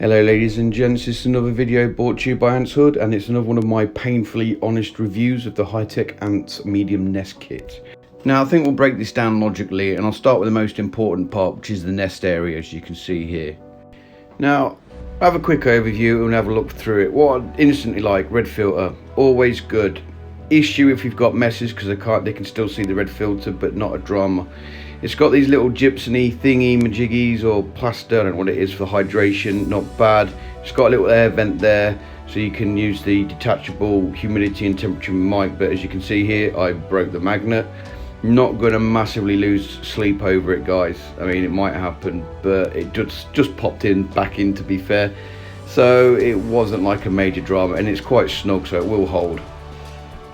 Hello ladies and gents, this is another video brought to you by Ants Hood, and it's another one of my painfully honest reviews of the Hightech Ants Medium Nest Kit. Now I think we'll break this down logically, and I'll start with the most important part, which is the nest area, as you can see here. Now, I'll have a quick overview and have a look through it. What I instantly like, red filter, always good. Issue if you've got messes, because they can still see the red filter, but not a drama. It's got these little gypsum-y thingy majiggies or plaster, I don't know what it is, for hydration, not bad. It's got a little air vent there, so you can use the detachable humidity and temperature mic, but as you can see here, I broke the magnet. Not going to massively lose sleep over it, guys. I mean, it might happen, but it just popped back in, to be fair. So it wasn't like a major drama, and it's quite snug, so it will hold.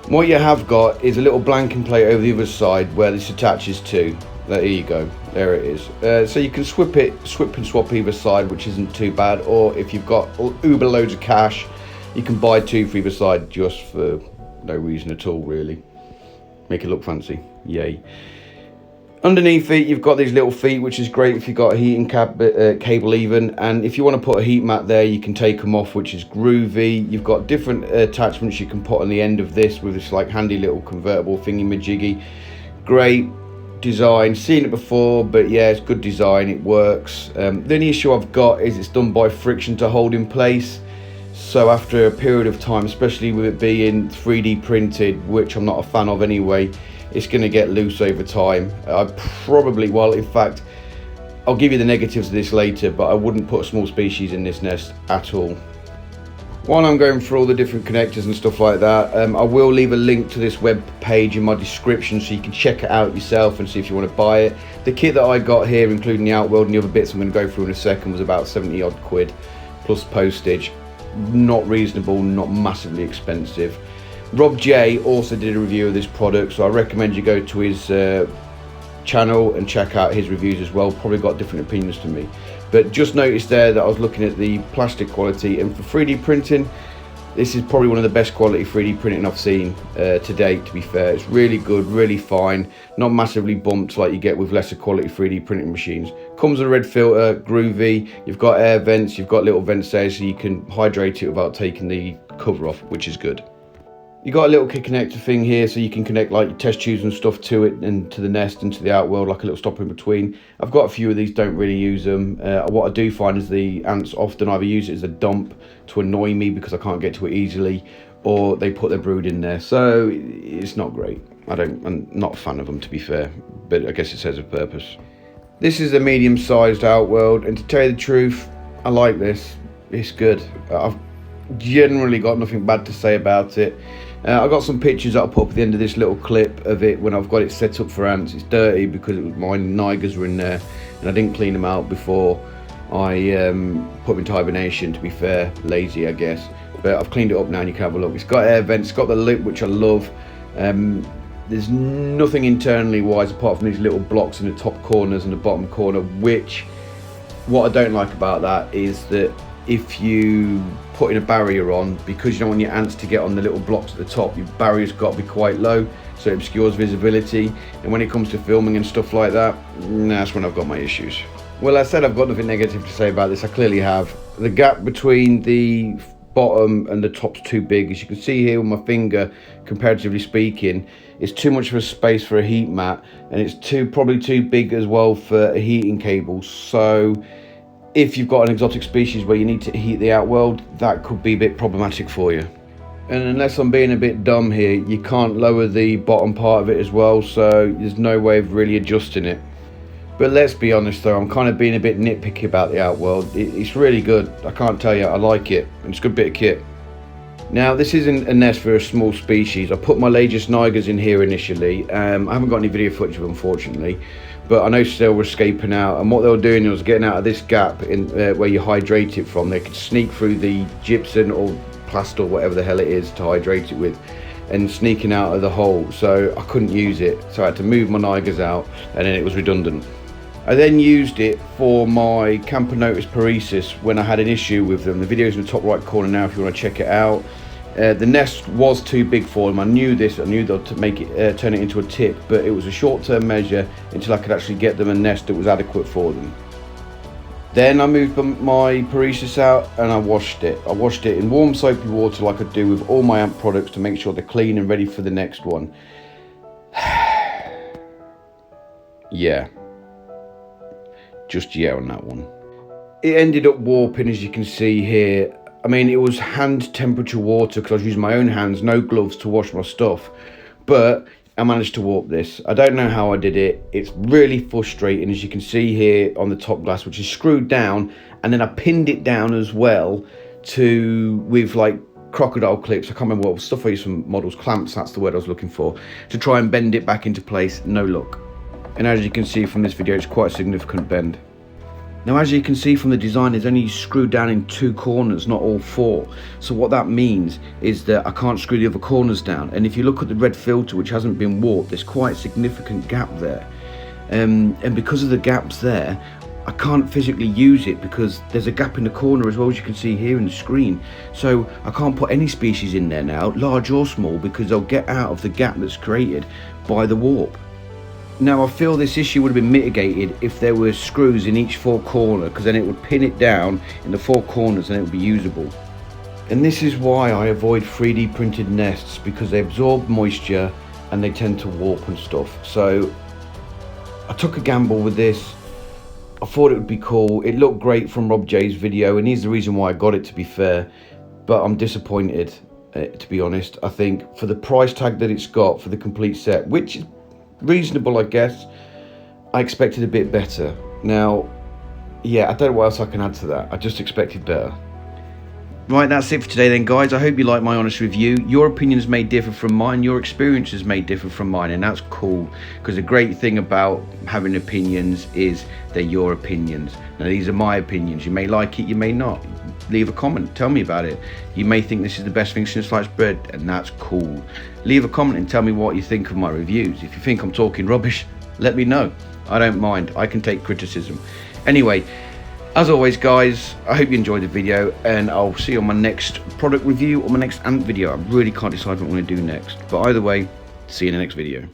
What you have got is a little blanking plate over the other side where this attaches to. There you go, there it is. So you can swip and swap either side, which isn't too bad, or if you've got uber loads of cash, you can buy two for either side just for no reason at all, really. Make it look fancy, yay. Underneath it, you've got these little feet, which is great if you've got a heating cable even, and if you want to put a heat mat there, you can take them off, which is groovy. You've got different attachments you can put on the end of this with this like handy little convertible thingy majiggy. Great design, seen it before, but yeah, it's good design, it works. The only issue I've got is it's done by friction to hold in place, so after a period of time, especially with it being 3D printed, which I'm not a fan of anyway, it's going to get loose over time. I probably, well, in fact, I'll give you the negatives of this later, but I wouldn't put a small species in this nest at all. While I'm going through all the different connectors and stuff like that, I will leave a link to this web page in my description so you can check it out yourself and see if you want to buy it. The kit that I got here, including the Outworld and the other bits I'm going to go through in a second, was about 70 odd quid plus postage. Not reasonable, not massively expensive. Robj also did a review of this product, so I recommend you go to his channel and check out his reviews as well. Probably got different opinions to me, but just noticed there that I was looking at the plastic quality, and for 3D printing, this is probably one of the best quality 3D printing I've seen to date, to be fair. It's really good, really fine, not massively bumped like you get with lesser quality 3D printing machines. Comes with a red filter, groovy. You've got air vents, you've got little vents there so you can hydrate it without taking the cover off, which is good. You got a little kit connector thing here, so you can connect like your test tubes and stuff to it, and to the nest and to the Outworld, like a little stopper in between. I've got a few of these, don't really use them. What I do find is the ants often either use it as a dump to annoy me because I can't get to it easily, or they put their brood in there, so it's not great. I'm not a fan of them, to be fair, but I guess it serves a purpose. This is a medium-sized Outworld, and to tell you the truth, I like this. It's good. I've generally got nothing bad to say about it. I've got some pictures that I'll put up at the end of this little clip of it when I've got it set up for ants. It's dirty because my nigers were in there and I didn't clean them out before I put them into hibernation, to be fair. Lazy, I guess, but I've cleaned it up now and you can have a look. It's got air vents, it's got the lip, which I love. There's nothing internally wise apart from these little blocks in the top corners and the bottom corner, which, what I don't like about that is that if you put in a barrier on, because you don't want your ants to get on the little blocks at the top, your barrier's got to be quite low, so it obscures visibility, and when it comes to filming and stuff like that, that's when I've got my issues. Well, I said I've got nothing negative to say about this. I clearly have. The gap between the bottom and the top's too big. As you can see here with my finger, comparatively speaking, it's too much of a space for a heat mat, and it's probably too big as well for a heating cable. So if you've got an exotic species where you need to heat the Outworld, that could be a bit problematic for you. And unless I'm being a bit dumb here, you can't lower the bottom part of it as well, so there's no way of really adjusting it. But let's be honest though, I'm kind of being a bit nitpicky about the Outworld. It's really good, I can't tell you, I like it, and it's a good bit of kit. Now, this isn't a nest for a small species. I put my Lagus nigers in here initially. I haven't got any video footage of them, unfortunately, but I noticed they were escaping out, and what they were doing was getting out of this gap in where you hydrate it from. They could sneak through the gypsum or plaster or whatever the hell it is to hydrate it with, and sneaking out of the hole, so I couldn't use it, so I had to move my nigers out, and then it was redundant. I then used it for my Camponotus paresis when I had an issue with them. The video's in the top right corner now if you want to check it out. The nest was too big for them. I knew this. I knew they'd make it, turn it into a tip, but it was a short-term measure until I could actually get them a nest that was adequate for them. Then I moved my paresis out and I washed it. I washed it in warm soapy water like I do with all my amp products to make sure they're clean and ready for the next one. Yeah. Just yeah on that one. It ended up warping, as you can see here. I mean, it was hand temperature water because I was using my own hands, no gloves to wash my stuff. But I managed to warp this. I don't know how I did it. It's really frustrating, as you can see here on the top glass, which is screwed down, and then I pinned it down as well with like crocodile clips. I can't remember what stuff I used from models, clamps, that's the word I was looking for, to try and bend it back into place. No luck. And as you can see from this video, it's quite a significant bend. Now, as you can see from the design, it's only screwed down in 2 corners, not all 4. So what that means is that I can't screw the other corners down. And if you look at the red filter, which hasn't been warped, there's quite a significant gap there. And because of the gaps there, I can't physically use it because there's a gap in the corner as well, as you can see here in the screen. So I can't put any species in there now, large or small, because they'll get out of the gap that's created by the warp. Now, I feel this issue would have been mitigated if there were screws in each 4 corner, because then it would pin it down in the 4 corners and it would be usable. And this is why I avoid 3D printed nests, because they absorb moisture and they tend to warp and stuff. So I took a gamble with this. I thought it would be cool. It looked great from Robj's video, and he's the reason why I got it, to be fair. But I'm disappointed, to be honest. I think for the price tag that it's got for the complete set, which is reasonable, I guess, I expected a bit better. Now, yeah, I don't know what else I can add to that. I just expected better. Right, that's it for today then, guys. I hope you like my honest review. Your opinions may differ from mine, your experiences may differ from mine, and that's cool, because the great thing about having opinions is they're your opinions. Now, these are my opinions. You may like it, you may not. Leave a comment, tell me about it. You may think this is the best thing since sliced bread, and that's cool. Leave a comment and tell me what you think of my reviews. If you think I'm talking rubbish, let me know. I don't mind, I can take criticism. Anyway, as always, guys, I hope you enjoyed the video, and I'll see you on my next product review or my next ant video. I really can't decide what I'm going to do next, but either way, see you in the next video.